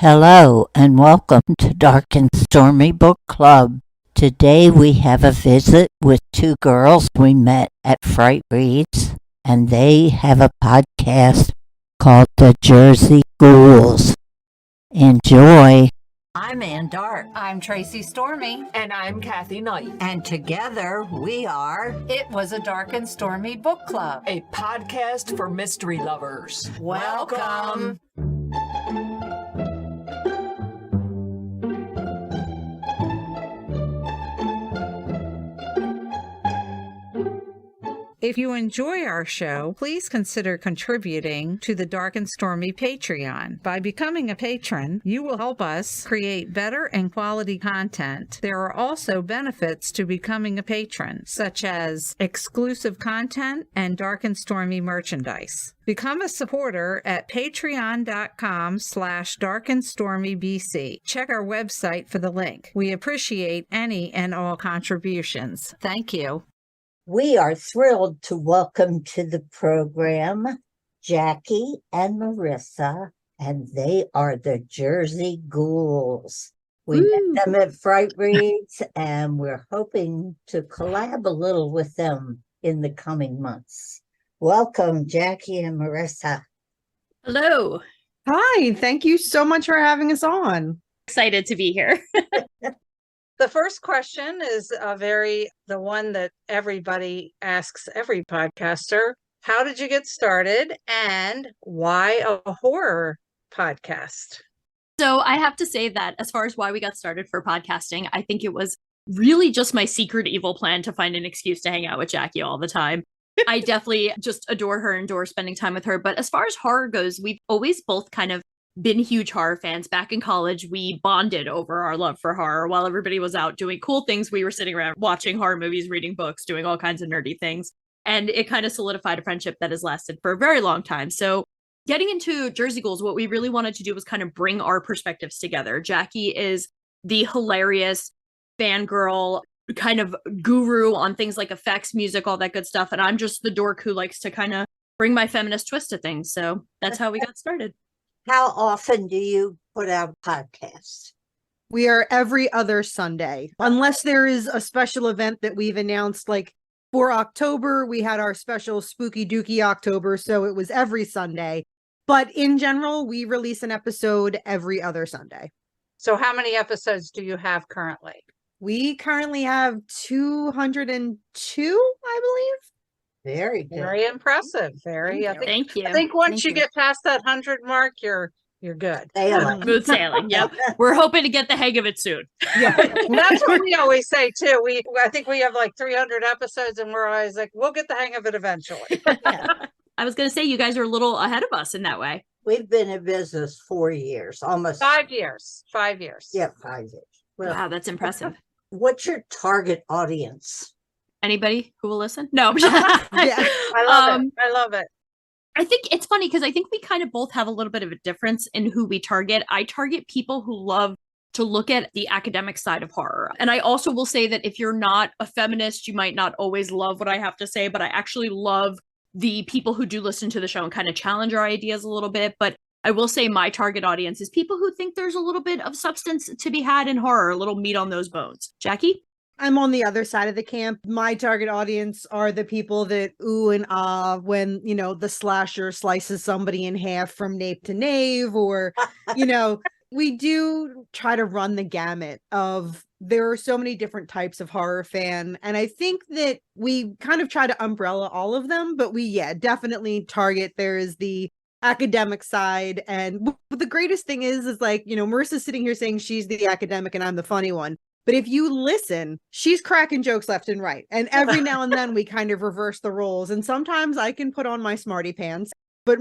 Hello and welcome to Dark and Stormy Book Club. Today we have a visit with two girls we met at Fright Reads, and they have a podcast called the Jersey Ghouls. Enjoy. I'm Ann Dart. I'm Tracy Stormy. And I'm Kathy Knight. And together we are It Was a Dark and Stormy Book Club, a podcast for mystery lovers. Welcome. If you enjoy our show, please consider contributing to the Dark and Stormy Patreon. By becoming a patron, you will help us create better and quality content. There are also benefits to becoming a patron, such as exclusive content and Dark and Stormy merchandise. Become a supporter at patreon.com/darkandstormybc. Check our website for the link. We appreciate any and all contributions. Thank you. We are thrilled to welcome to the program Jacki and Marissa, and they are the Jersey Ghouls. We met them at Fright Reads, and we're hoping to collab a little with them in the coming months. Welcome, Jacki and Marissa. Hello. Hi, thank you so much for having us on. Excited to be here. The first question is the one that everybody asks every podcaster. How did you get started and why a horror podcast? So I have to say that as far as why we got started for podcasting, I think it was really just my secret evil plan to find an excuse to hang out with Jacki all the time. I definitely just adore her and adore spending time with her. But as far as horror goes, we've always both kind of been huge horror fans. Back in college, we bonded over our love for horror. While everybody was out doing cool things, we were sitting around watching horror movies, reading books, doing all kinds of nerdy things. And it kind of solidified a friendship that has lasted for a very long time. So getting into Jersey Ghouls, what we really wanted to do was kind of bring our perspectives together. Jacki is the hilarious fangirl kind of guru on things like effects, music, all that good stuff. And I'm just the dork who likes to kind of bring my feminist twist to things. So that's how we got started. How often do you put out podcasts? We are every other Sunday, unless there is a special event that we've announced. Like for October, we had our special Spooky Dookie October, so it was every Sunday. But in general, we release an episode every other Sunday. So how many episodes do you have currently? We currently have 202, I believe. Very good. Very impressive. Thank you. I think once Thank you you. get past that 100 mark, you're good. Smooth sailing. Yep. We're hoping to get the hang of it soon. Yeah. That's what we always say too. I think we have like 300 episodes and we're always like, we'll get the hang of it eventually. I was going to say you guys are a little ahead of us in that way. We've been in business 4 years, almost 5 years. 5 years. Yeah, 5 years. Well, Wow, that's impressive. what's your target audience? Anybody who will listen? No. Yeah. I love it. I think it's funny because I think we kind of both have a little bit of a difference in who we target. I target people who love to look at the academic side of horror. And I also will say that if you're not a feminist, you might not always love what I have to say, but I actually love the people who do listen to the show and kind of challenge our ideas a little bit. But I will say my target audience is people who think there's a little bit of substance to be had in horror, a little meat on those bones. Jacki? I'm on the other side of the camp. My target audience are the people that ooh and ah when, the slasher slices somebody in half from nape to nave, or, we do try to run the gamut of, there are so many different types of horror fan. And I think that we kind of try to umbrella all of them, but we, definitely target, there is the academic side. And the greatest thing is like, Marissa's sitting here saying she's the academic and I'm the funny one. But if you listen, she's cracking jokes left and right. And every now and then we kind of reverse the roles. And sometimes I can put on my smarty pants. But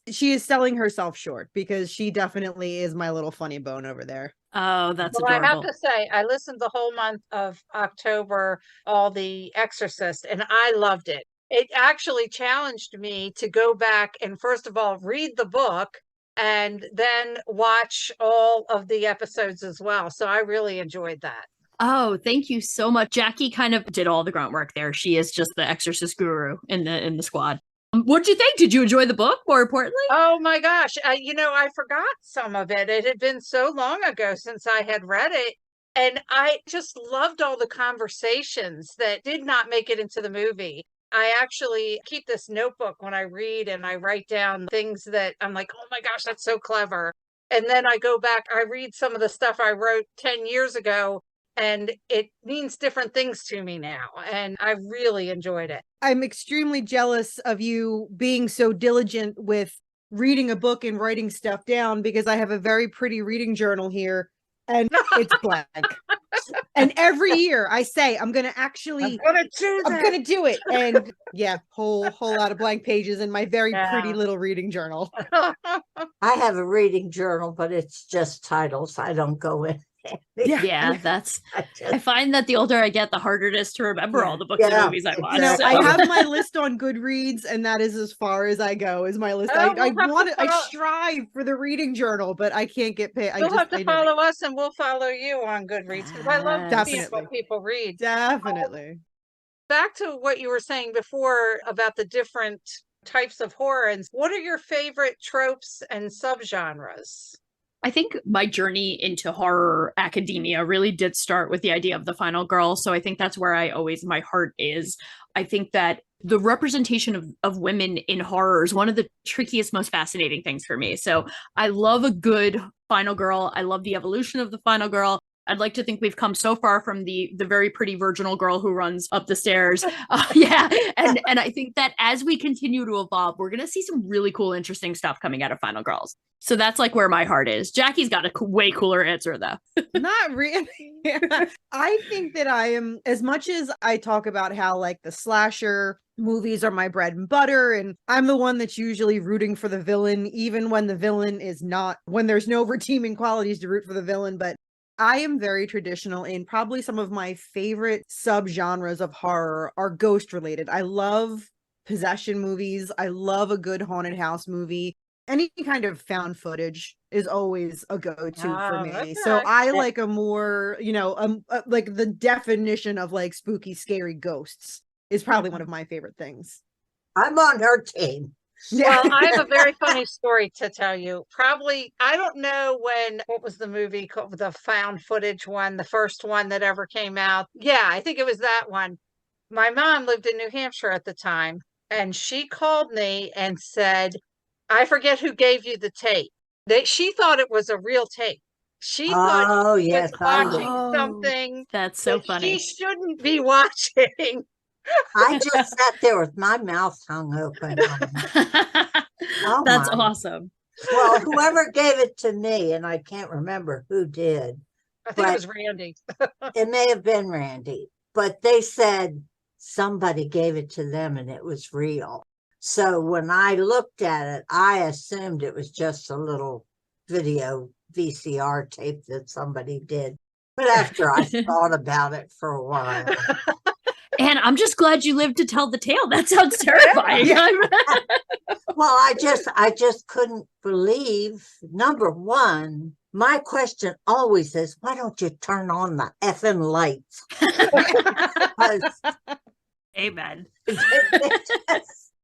she is selling herself short because she definitely is my little funny bone over there. Oh, that's Well, adorable. I have to say, I listened the whole month of October, all the Exorcist, and I loved it. It actually challenged me to go back and first of all, read the book and then watch all of the episodes as well. So I really enjoyed that. Oh, thank you so much. Jacki kind of did all the grunt work there. She is just the exorcist guru in the squad. What'd you think? Did you enjoy the book, more importantly? Oh my gosh. I forgot some of it. It had been so long ago since I had read it. And I just loved all the conversations that did not make it into the movie. I actually keep this notebook when I read and I write down things that I'm like, oh my gosh, that's so clever. And then I go back, I read some of the stuff I wrote 10 years ago, and it means different things to me now. And I really enjoyed it. I'm extremely jealous of you being so diligent with reading a book and writing stuff down, because I have a very pretty reading journal here and it's blank. And every year I say, I'm going to do it. And yeah, whole lot of blank pages in my very pretty little reading journal. I have a reading journal, but it's just titles. I don't go in. Yeah, I find that the older I get, the harder it is to remember all the books and movies I watch. I have my list on Goodreads, and that is as far as I go, is my list. I strive for the reading journal, but I can't get paid. You'll have to follow us, and we'll follow you on Goodreads, because I love to see what people read. Definitely. Back to what you were saying before about the different types of horror, and what are your favorite tropes and subgenres? I think my journey into horror academia really did start with the idea of the final girl. So I think that's where my heart is. I think that the representation of women in horror is one of the trickiest, most fascinating things for me. So I love a good final girl. I love the evolution of the final girl. I'd like to think we've come so far from the very pretty virginal girl who runs up the stairs. And I think that as we continue to evolve, we're going to see some really cool, interesting stuff coming out of Final Girls. So that's like where my heart is. Jackie's got a way cooler answer, though. Not really. I think that I am, as much as I talk about how like the slasher movies are my bread and butter, and I'm the one that's usually rooting for the villain, even when the villain is not, when there's no redeeming qualities to root for the villain. But I am very traditional, and probably some of my favorite subgenres of horror are ghost related. I love possession movies. I love a good haunted house movie. Any kind of found footage is always a go-to for me. Okay. So I like a more, like the definition of like spooky, scary ghosts is probably one of my favorite things. I'm on her team. Well, I have a very funny story to tell you. Probably, I don't know what was the movie called, the found footage one, the first one that ever came out. Yeah, I think it was that one. My mom lived in New Hampshire at the time, and she called me and said, I forget who gave you the tape. She thought it was a real tape. She thought she was watching something that's so funny. She shouldn't be watching. I just sat there with my mouth hung open. That's awesome. Well, whoever gave it to me, and I can't remember who did. I think it was Randy. It may have been Randy, but they said somebody gave it to them and it was real. So when I looked at it, I assumed it was just a little video VCR tape that somebody did. But after I thought about it for a while. And I'm just glad you lived to tell the tale. That sounds terrifying. Well, I just couldn't believe, number one, my question always is, why don't you turn on the effing lights? Amen.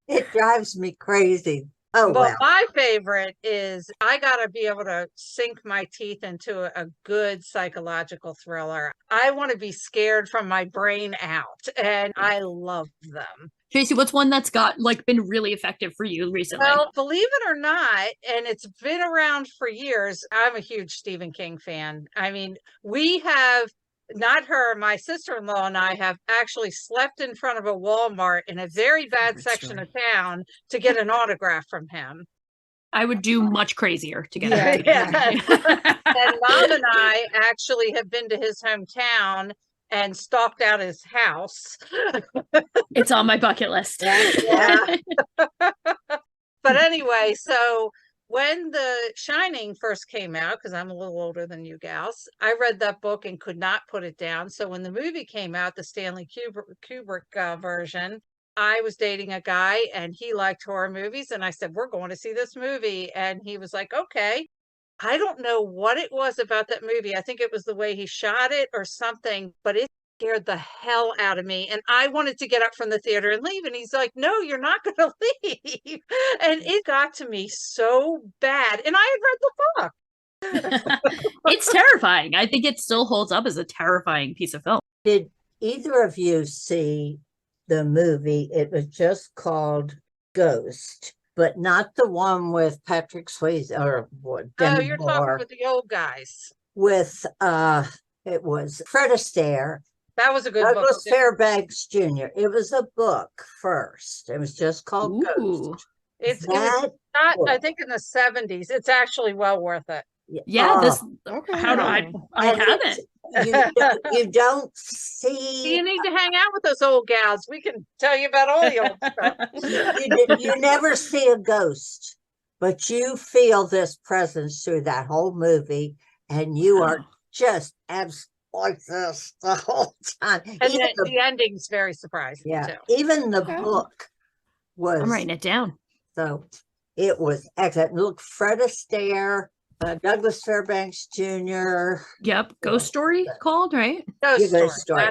It drives me crazy. Oh, well. My favorite is I got to be able to sink my teeth into a good psychological thriller. I want to be scared from my brain out, and I love them. Tracy, what's one that's been really effective for you recently? Well, believe it or not, and it's been around for years, I'm a huge Stephen King fan. I mean, we have, not her, my sister-in-law and I have actually slept in front of a Walmart in a very bad section of town to get an autograph from him. I would do much crazier to get it. And Mom and I actually have been to his hometown and stalked out his house. It's on my bucket list. Yeah. But anyway, so when The Shining first came out, because I'm a little older than you gals, I read that book and could not put it down. So when the movie came out, the Stanley Kubrick version, I was dating a guy and he liked horror movies. And I said, we're going to see this movie. And he was like, okay. I don't know what it was about that movie. I think it was the way he shot it or something, but it scared the hell out of me. And I wanted to get up from the theater and leave. And he's like, no, you're not going to leave. And it got to me so bad. And I had read the book. It's terrifying. I think it still holds up as a terrifying piece of film. Did either of you see the movie? It was just called Ghost, but not the one with Patrick Swayze or what? Oh, you're talking with the old guys. With it was Fred Astaire. That was a good Douglas book. Fairbanks Jr. It was a book first. It was just called Ghost. It was not, I think, in the 70s. It's actually well worth it. Yeah, this. Okay. How do I haven't. You don't see. You need to hang out with those old gals. We can tell you about all the old stuff. You never see a ghost, but you feel this presence through that whole movie, and you are just like this the whole time. And the ending's very surprising, too. Even the book was. I'm writing it down. So it was excellent. Look, Fred Astaire, Douglas Fairbanks Jr. Yep. Ghost Story called, right? Ghost Story.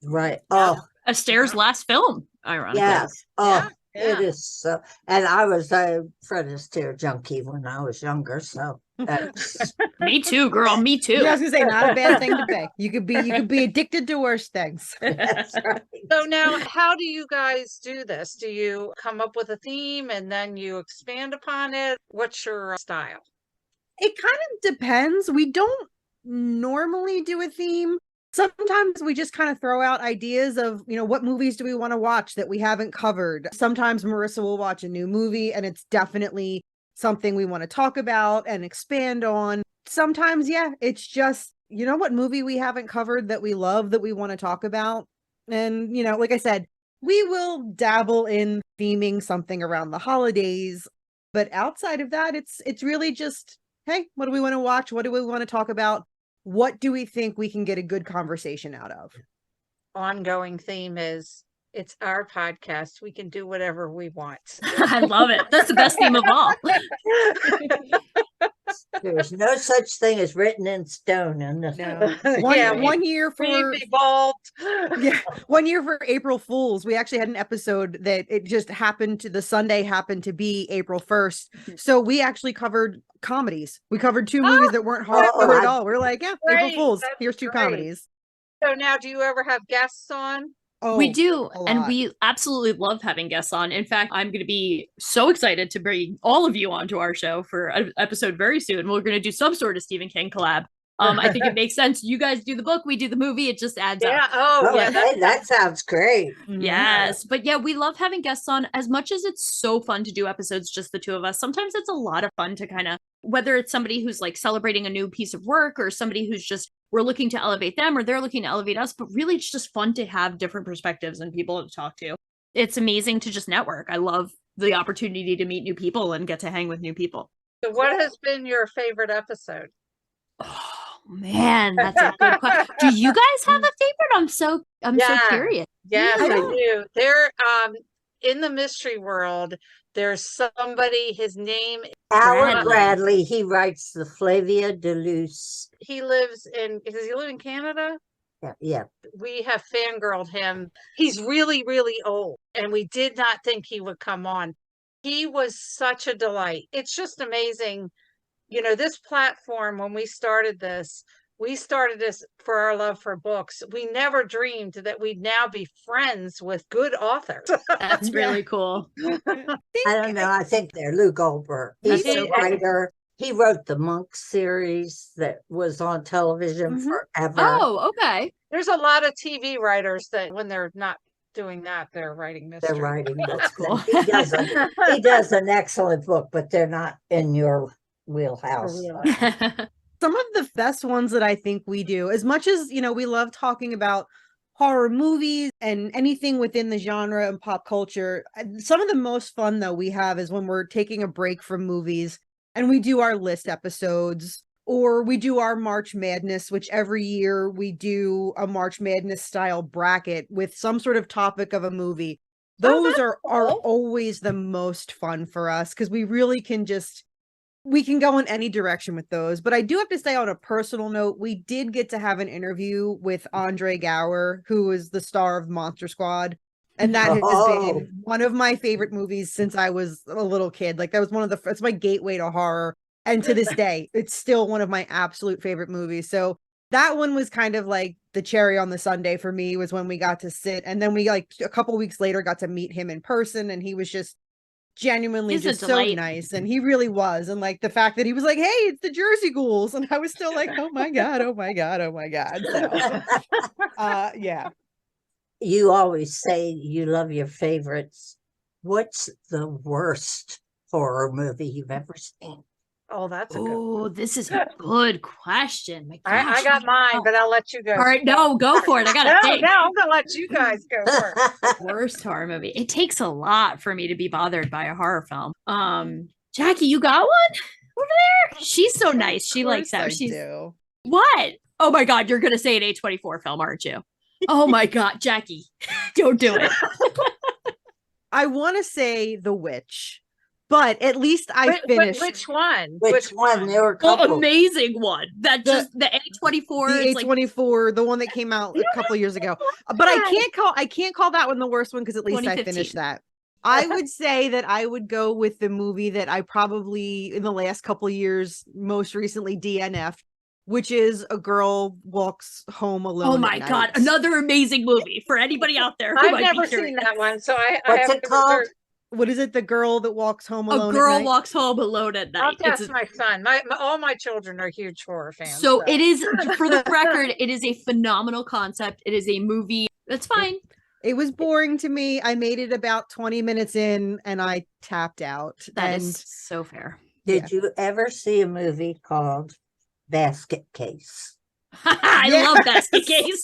Right. Oh, Astaire's last film, ironically. yes. Oh, Yeah. it is so. And I was a Fred Astaire junkie when I was younger. So that's Me too, girl. Me too. Yeah, I was gonna say, not a bad thing to pick. You could be addicted to worse things. that's right. So now, how do you guys do this? Do you come up with a theme and then you expand upon it? What's your style? It kind of depends. We don't normally do a theme. Sometimes we just kind of throw out ideas of, what movies do we want to watch that we haven't covered. Sometimes Marissa will watch a new movie and it's definitely something we want to talk about and expand on. Sometimes, it's just, what movie we haven't covered that we love that we want to talk about. And, like I said, we will dabble in theming something around the holidays. But outside of that, it's really just, hey, what do we want to watch? What do we want to talk about? What do we think we can get a good conversation out of? Ongoing theme is it's our podcast. We can do whatever we want. I love it. That's the best theme of all. There's no such thing as written in stone in this. No. Yeah, One year for We've evolved. yeah, 1 year for April Fools. We actually had an episode that it just happened to the Sunday happened to be April 1st. So we actually covered comedies. We covered two movies that weren't horror at all. We're like, yeah, April Great, Fools. that's Here's two great. comedies. So now, do you ever have guests on? Oh, We do, a and lot. we absolutely love having guests on. In fact, I'm going to be so excited to bring all of you onto our show for an episode very soon. We're going to do some sort of Stephen King collab. I think it makes sense. You guys do the book, we do the movie. It just adds Yeah. up. Oh, yeah. hey, that sounds great. Mhm. Yes. But yeah, we love having guests on as much as it's so fun to do episodes, just the two of us. Sometimes it's a lot of fun to kind of, whether it's somebody who's like celebrating a new piece of work or somebody who's just, we're looking to elevate them or they're looking to elevate us. But really, it's just fun to have different perspectives and people to talk to. It's amazing to just network. I love the opportunity to meet new people and get to hang with new people. So what has been your favorite episode? Oh man, that's a good question. Do you guys have a favorite? I'm so Yeah. curious. Yes, I I don't- do. There, in the mystery world, there's somebody, his name, Alan Bradley. Bradley, he writes the Flavia de Luce. he lives in, does he live in Canada? Yeah. We have fangirled him. He's really, really old, and we did not think he would come on. He was such a delight. It's just amazing. This platform, when we started this for our love for books. We never dreamed that we'd now be friends with good authors. That's really cool. I don't know. I think they're Lou Goldberg. He's That's a so cool. writer. He wrote the Monk series that was on television Mhm. forever. Oh, okay. There's a lot of TV writers that when they're not doing that, they're writing mystery. They're writing books. cool. He does an excellent book, but they're not in your wheelhouse. Some of the best ones that I think we do, as much as, we love talking about horror movies and anything within the genre and pop culture. Some of the most fun though we have is when we're taking a break from movies and we do our list episodes or we do our March Madness, which every year we do a March Madness style bracket with some sort of topic of a movie. Those are cool. always the most fun for us because we really can just we can go in any direction with those. But I do have to say, on a personal note, we did get to have an interview with Andre Gower, who is the star of Monster Squad. And that has been one of my favorite movies since I was a little kid. Like, that was one of it's my gateway to horror. And to this day, it's still one of my absolute favorite movies. So that one was kind of like the cherry on the sundae for me, was when we got to sit. And then we, like, a couple weeks later, got to meet him in person. And he was just genuinely just so nice. And he really was. And like the fact that he was like, hey, it's the Jersey Ghouls. And I was still like, oh my God, oh my God, oh my God. So, yeah. You always say you love your favorites. What's the worst horror movie you've ever seen? Oh, that's a good Oh, this is a good question. My gosh, I got mine, but I'll let you go. All right, no, go for it. I gotta think. No, I'm gonna let you guys go first. Worst horror movie. It takes a lot for me to be bothered by a horror film. Jackie, you got one over there? She's so nice. She likes that. She's what? Oh my God, you're gonna say an A24 film, aren't you? Oh my God, Jackie, don't do it. I want to say The Witch, but at least I finished. Which one? Which one? There were a couple. Amazing one. That just the A24. The A24, the one that came out a couple years ago. But I can't call that one the worst one, because at least I finished that. I would say that I would go with the movie that I probably in the last couple of years most recently DNF'd, which is A Girl Walks Home Alone. Oh my God, another amazing movie for anybody out there. I've never seen that one, so What's it called? What is it? The Girl That Walks Home Alone. A Girl Walks Home Alone at Night. I'll test my son. All my children are huge horror fans. So it is, for the record, it is a phenomenal concept. It is a movie. That's fine. It was boring to me. I made it about 20 minutes in and I tapped out. That is so fair. Did you ever see a movie called Basket Case? I love Basket Case.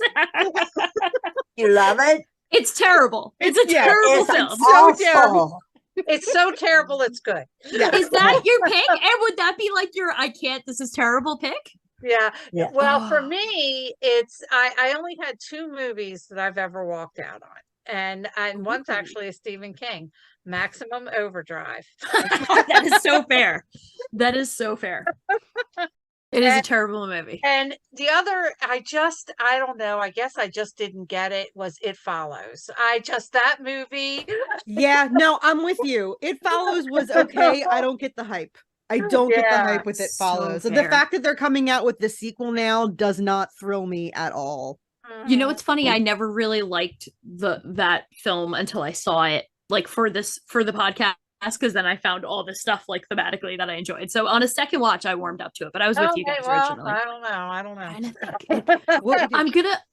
You love it? It's terrible. It's a terrible film. So terrible. It's so terrible, it's good. Yeah. Is that your pick? And would that be like your this is terrible pick? Yeah. Well, for Oh. me, it's I only had 2 movies that I've ever walked out on. And one's actually a Stephen King, Maximum Overdrive. That is so fair. That is so fair. It is a terrible movie. And the other, I don't know, I guess I just didn't get it, was It Follows. That movie. Yeah, no, I'm with you. It Follows was okay. I don't get the hype. I don't get the hype with It Follows. So And the fact that they're coming out with the sequel now does not thrill me at all. You know, it's funny. I never really liked that film until I saw it, like for the podcast, because then I found all this stuff like thematically that I enjoyed. So on a second watch, I warmed up to it. But I was with you guys originally. I don't know.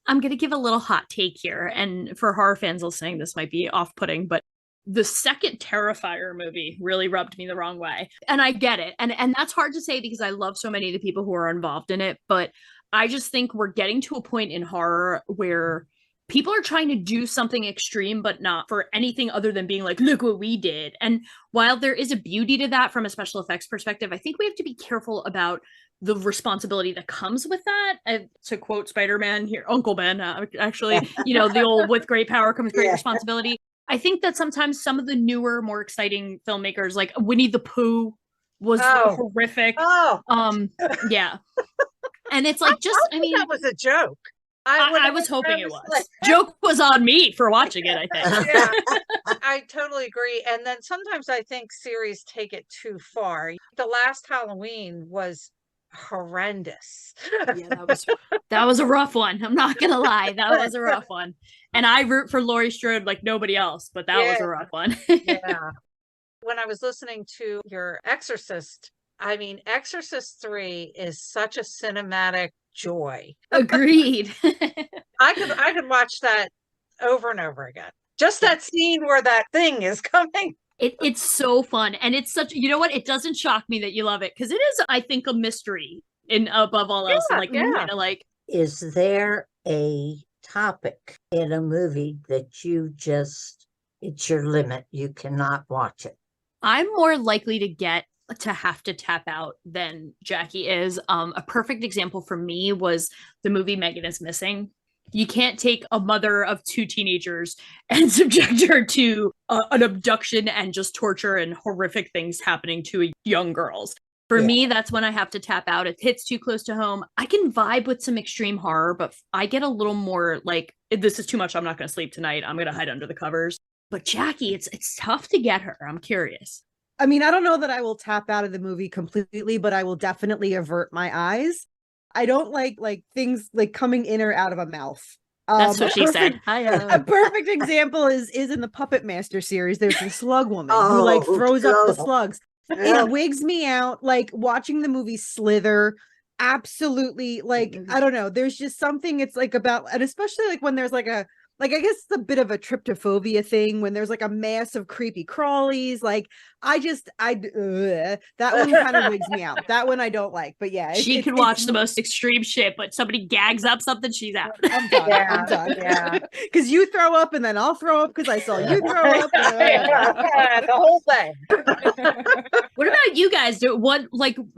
I'm gonna give a little hot take here, and for horror fans listening, this might be off-putting, but the second Terrifier movie really rubbed me the wrong way. And I get it. And that's hard to say because I love so many of the people who are involved in it. But I just think we're getting to a point in horror where people are trying to do something extreme, but not for anything other than being like, look what we did. And while there is a beauty to that from a special effects perspective, I think we have to be careful about the responsibility that comes with that. And to quote Spider-Man here, Uncle Ben, actually, the old with great power comes great responsibility. I think that sometimes some of the newer, more exciting filmmakers, like Winnie the Pooh was horrific. Yeah. And it's like, that was a joke. I was hoping it was. Joke was on me for watching it, I think. Yeah, I totally agree. And then sometimes I think series take it too far. The last Halloween was horrendous. Yeah, that was a rough one. I'm not gonna lie. That was a rough one. And I root for Laurie Strode like nobody else, but that was a rough one. Yeah. When I was listening to your Exorcist, Exorcist 3 is such a cinematic joy. Agreed. I could watch that over and over again. Just that scene where that thing is coming. It's so fun. And it's such, you know what? It doesn't shock me that you love it because it is, I think, a mystery in above all else. Is there a topic in a movie that it's your limit? You cannot watch it. I'm more likely to have to tap out than Jackie is. A perfect example for me was the movie Megan is Missing. You can't take a mother of 2 teenagers and subject her to an abduction and just torture and horrific things happening to young girls. For Yeah. me, that's when I have to tap out. It hits too close to home. I can vibe with some extreme horror, but I get a little more like, this is too much. I'm not going to sleep tonight. I'm going to hide under the covers. But Jacki, it's tough to get her. I'm curious. I mean, I don't know that I will tap out of the movie completely, but I will definitely avert my eyes. I don't like things like coming in or out of a mouth. That's what she said. A perfect example is in the Puppet Master series. There's the slug woman who like Oh, throws up the no. slugs. Yeah. It wigs me out. Like watching the movie Slither, absolutely. Like I don't know. There's just something it's like about, and especially like when there's like a I guess it's a bit of a tryptophobia thing when there's like a mass of creepy crawlies. Like that one kind of wigs me out. That one I don't like. But yeah, She could watch the most extreme shit, but somebody gags up something, she's out. I'm done. I'm done. Yeah. Because you throw up and then I'll throw up because I saw you throw up. The whole thing. What about you guys? Do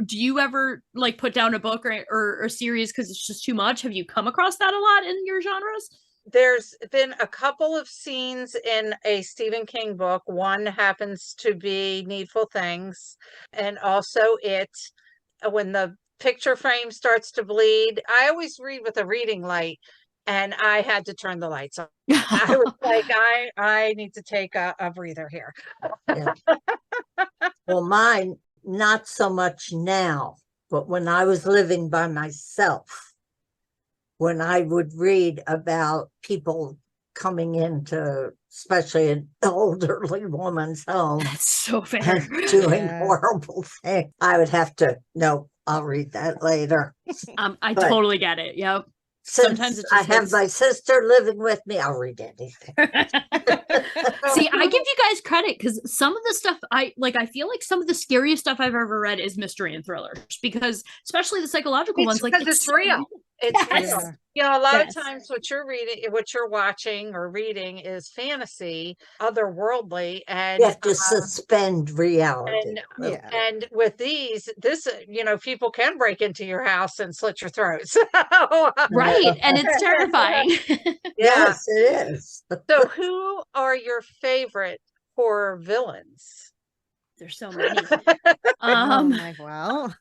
you ever like put down a book or a series because it's just too much? Have you come across that a lot in your genres? There's been a couple of scenes in a Stephen King book. One happens to be Needful Things, and also when the picture frame starts to bleed. I always read with a reading light, and I had to turn the lights on. I was like, I need to take a breather here. Yeah. Well, mine, not so much now, but when I was living by myself, when I would read about people coming into, especially an elderly woman's home, That's so fair. and doing Yeah. horrible things, I would have to, no, I'll read that later. I But- totally get it. Yep. Since Sometimes it I just have hits. my sister living with me, I'll read anything. See, I give you guys credit because some of the stuff I feel like some of the scariest stuff I've ever read is mystery and thrillers, because especially the psychological ones, like because it's real. It's Yes. real. You know, a lot Yes. of times what you're reading, what you're watching or reading is fantasy, otherworldly, and You have to suspend reality. and Yeah. and with these, people can break into your house and slit your throat. So, Right, and it's terrifying. Yes, it is. so who are your favorite horror villains? There's so many. Well,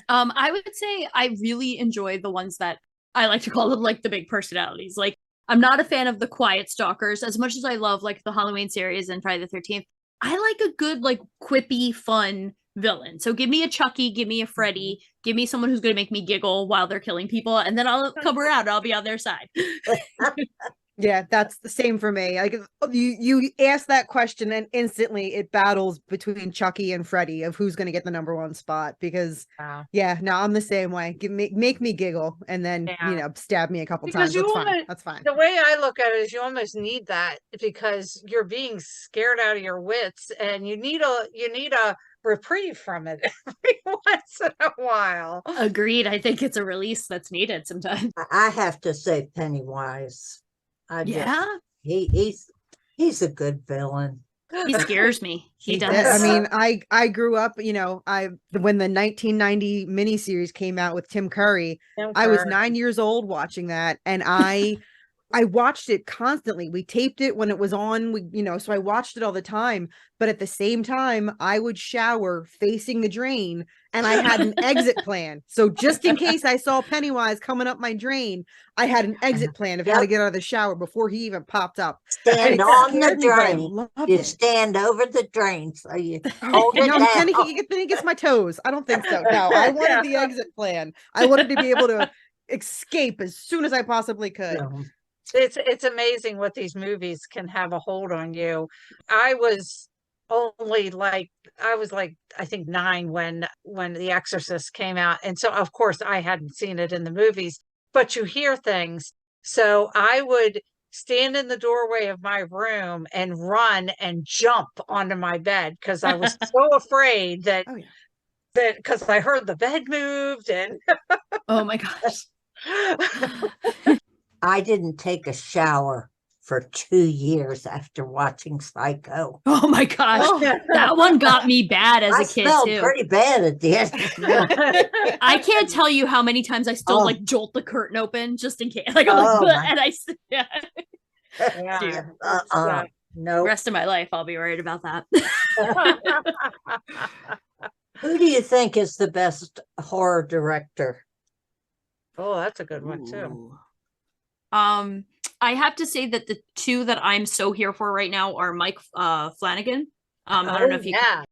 I would say I really enjoy the ones that I like to call them like the big personalities. Like, I'm not a fan of the quiet stalkers as much as I love like the Halloween series and Friday the 13th. I like a good, like, quippy, fun villain. So give me a Chucky, give me a Freddy, give me someone who's going to make me giggle while they're killing people, and then I'll come around. I'll be on their side. yeah, that's the same for me. Like you ask that question and instantly it battles between Chucky and Freddy of who's going to get the number one spot, because yeah, no, I'm the same way. Make me giggle and then stab me a couple Because times. That's fine. That's fine. The way I look at it is you almost need that because you're being scared out of your wits, and you need a reprieve from it every once in a while. Agreed. I think it's a release that's needed sometimes. I have to say Pennywise. He's a good villain. He scares me. He does. I mean, I grew up, when the 1990 miniseries came out with Tim Curry, I was 9 years old watching that, and I watched it constantly. We taped it when it was on, so I watched it all the time. But at the same time, I would shower facing the drain, and I had an exit plan. So just in case I saw Pennywise coming up my drain, I had an exit plan of how to get out of the shower before he even popped up. Stand on the drain. You It. stand over the drain, so you hold it No, down. then he gets my toes. I don't think so. No, I wanted the exit plan. I wanted to be able to escape as soon as I possibly could. No. It's amazing what these movies can have a hold on you. I was I think 9 when The Exorcist came out, and so of course I hadn't seen it in the movies, but you hear things. So I would stand in the doorway of my room and run and jump onto my bed because I was so afraid that because I heard the bed moved and Oh my gosh. I didn't take a shower for 2 years after watching Psycho. Oh my gosh. That one got me bad as I a kid smelled too. pretty bad at the end. I can't tell you how many times I still like jolt the curtain open just in case. Like I'm Oh, like, my- and I No. rest of my life I'll be worried about that. Who do you think is the best horror director? Oh, that's a good one too. Ooh. I have to say that the two that I'm so here for right now are Mike Flanagan. I don't know if you yeah.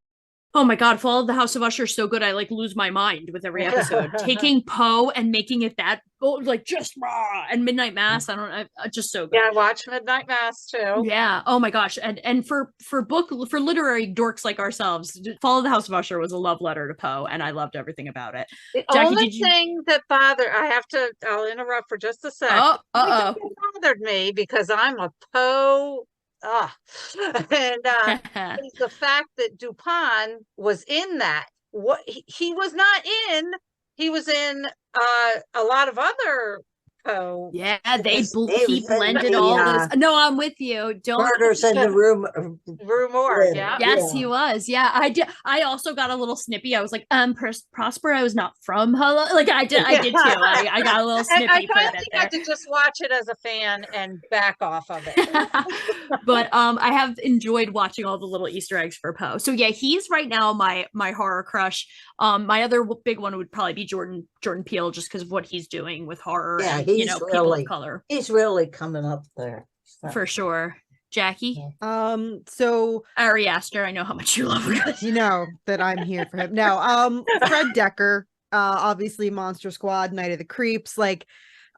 Oh my God, Fall of the House of Usher is so good. I like lose my mind with every episode. Taking Poe and making it that like just raw and Midnight Mass. I don't know, just so good. Yeah, I watch Midnight Mass too. Yeah. Oh my gosh. And for literary dorks like ourselves, Fall of the House of Usher was a love letter to Poe, and I loved everything about it. The Jacki, only did you? thing that I'll interrupt for just a sec. Oh, The only thing that bothered me because I'm a Poe. And is the fact that Dupin was in that. What he was not in. He was in a lot of other Poe. Yeah, He he blended all those. No, I'm with you. Don't Murders in the Room. Rue Moore, yeah. Yes, he was. Yeah, I did. I also got a little snippy. I was like, Prosper, I was not from Hello. Like I did too. I got a little snippy I for a bit finally there. got to just watch it as a fan and back off of it. But I have enjoyed watching all the little Easter eggs for Poe. So yeah, he's right now my horror crush. My other big one would probably be Jordan Peele, just because of what he's doing with horror. Yeah, and, he's people really of color he's really coming up there. So. for sure. Jacki, So I already asked her. I know how much you love her. you know that I'm here for him. No, Fred Decker, obviously Monster Squad, Night of the Creeps, like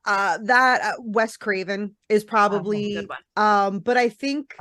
that Wes Craven is probably Good one. but I think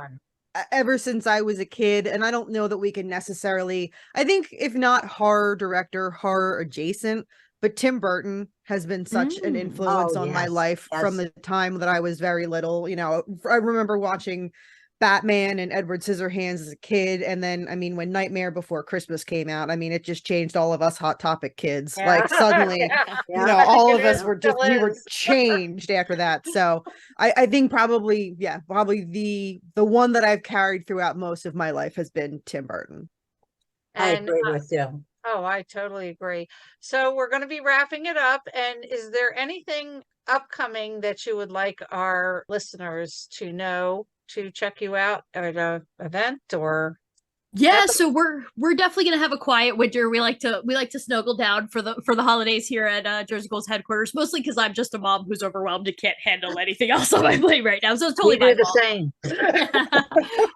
ever since I was a kid, and I don't know that we can necessarily, I think if not horror director, horror adjacent, but Tim Burton has been such an influence on my life from the time that I was very little. You know, I remember watching Batman and Edward Scissorhands as a kid, and then I mean when Nightmare Before Christmas came out, I mean it just changed all of us Hot Topic kids. Like suddenly, you know, all of us were just we were changed after that. So I think probably the one that I've carried throughout most of my life has been Tim Burton. I agree with you. Oh, I totally agree. So we're going to be wrapping it up. And is there anything upcoming that you would like our listeners to know to check you out at an event or? Yeah, so we're definitely gonna have a quiet winter. We like to snuggle down for the holidays here at Jersey Ghouls headquarters, mostly because I'm just a mom who's overwhelmed and can't handle anything else on my plate right now. So it's totally we do my the fault. same.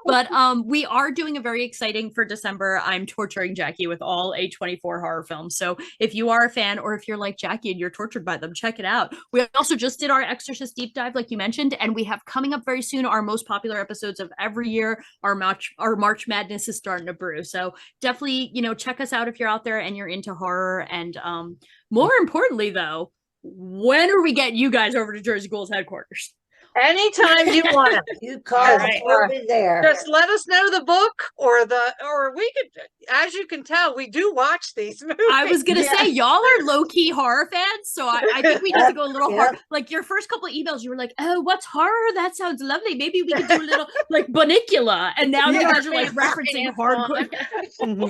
But we are doing a very exciting for December. I'm torturing Jacki with all A24 horror films. So if you are a fan, or if you're like Jacki and you're tortured by them, check it out. We also just did our Exorcist deep dive, like you mentioned, and we have coming up very soon our most popular episodes of every year. Our March Madness is starting to brew. So definitely, check us out if you're out there and you're into horror. And more importantly, though, when are we getting you guys over to Jersey Ghouls headquarters? Anytime you want it. You call us, we'll be there. Just let us know the book or we could, as you can tell, we do watch these movies. I was gonna say y'all are low-key horror fans, so I think we need to go a little hard. Like your first couple of emails, you were like, "Oh, what's horror? That sounds lovely. Maybe we could do a little like Bunnicula." And now you guys are like referencing hardcore.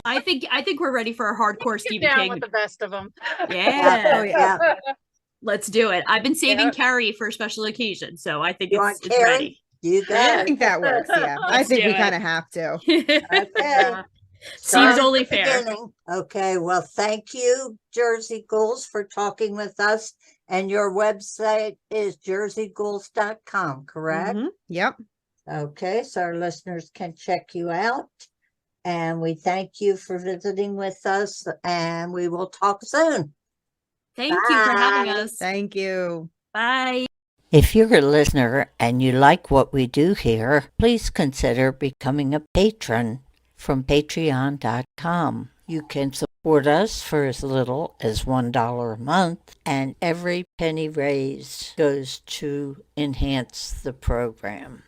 I think we're ready for a hardcore Stephen King. With the best of them. Yeah. Oh, yeah. Let's do it. I've been saving Carrie for special occasions, so I think it's Carrie? ready. You got I think that works. Yeah, I think we kind of have to. Okay. Seems only fair. Okay, well, thank you, Jersey Ghouls, for talking with us. And your website is jerseyghouls.com, correct? Mm-hmm. Yep. Okay, so our listeners can check you out. And we thank you for visiting with us, and we will talk soon. Thank you for having us. Thank you. Bye. If you're a listener and you like what we do here, please consider becoming a patron from patreon.com. You can support us for as little as $1 a month, and every penny raised goes to enhance the program.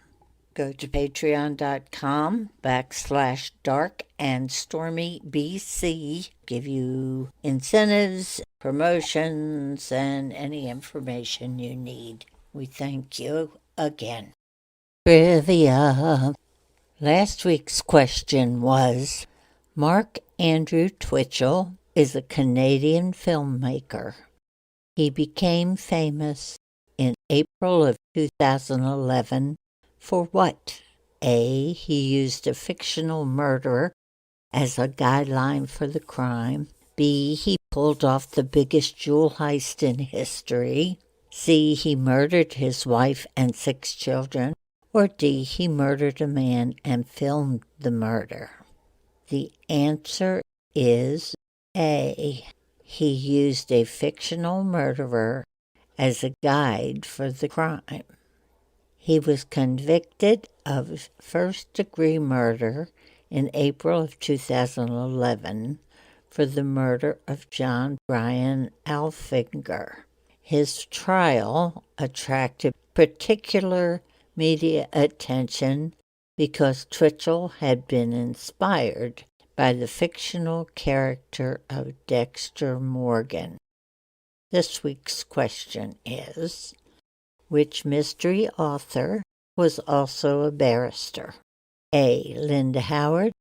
Go to patreon.com/darkandstormybc. Give you incentives, promotions, and any information you need. We thank you again. Trivia. Last week's question was, Mark Andrew Twitchell is a Canadian filmmaker. He became famous in April of 2011 for what? A. He used a fictional murder as a guideline for the crime. B, he pulled off the biggest jewel heist in history. C, he murdered his wife and 6 children. Or D, he murdered a man and filmed the murder. The answer is A. He used a fictional murderer as a guide for the crime. He was convicted of first-degree murder in April of 2011 for the murder of John Brian Alfinger. His trial attracted particular media attention because Twitchell had been inspired by the fictional character of Dexter Morgan. This week's question is, which mystery author was also a barrister? A. Linda Howard,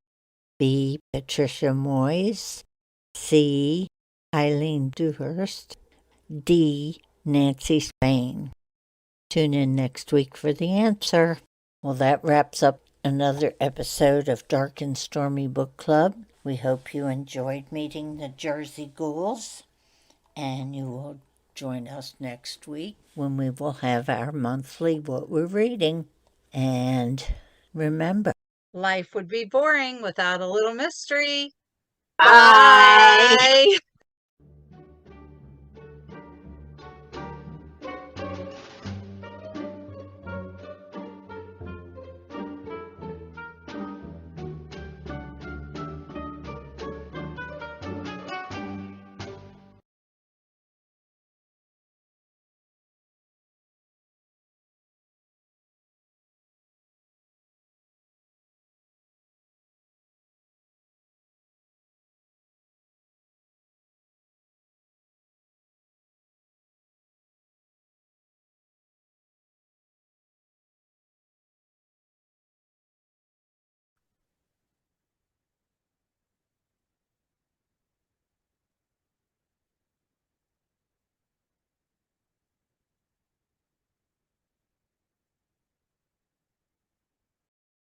B. Patricia Moyes, C. Eileen Dewhurst, D. Nancy Spain. Tune in next week for the answer. Well, that wraps up another episode of Dark and Stormy Book Club. We hope you enjoyed meeting the Jersey Ghouls, and you will join us next week when we will have our monthly What We're Reading. And remember, Life would be boring without a little mystery. bye! Bye.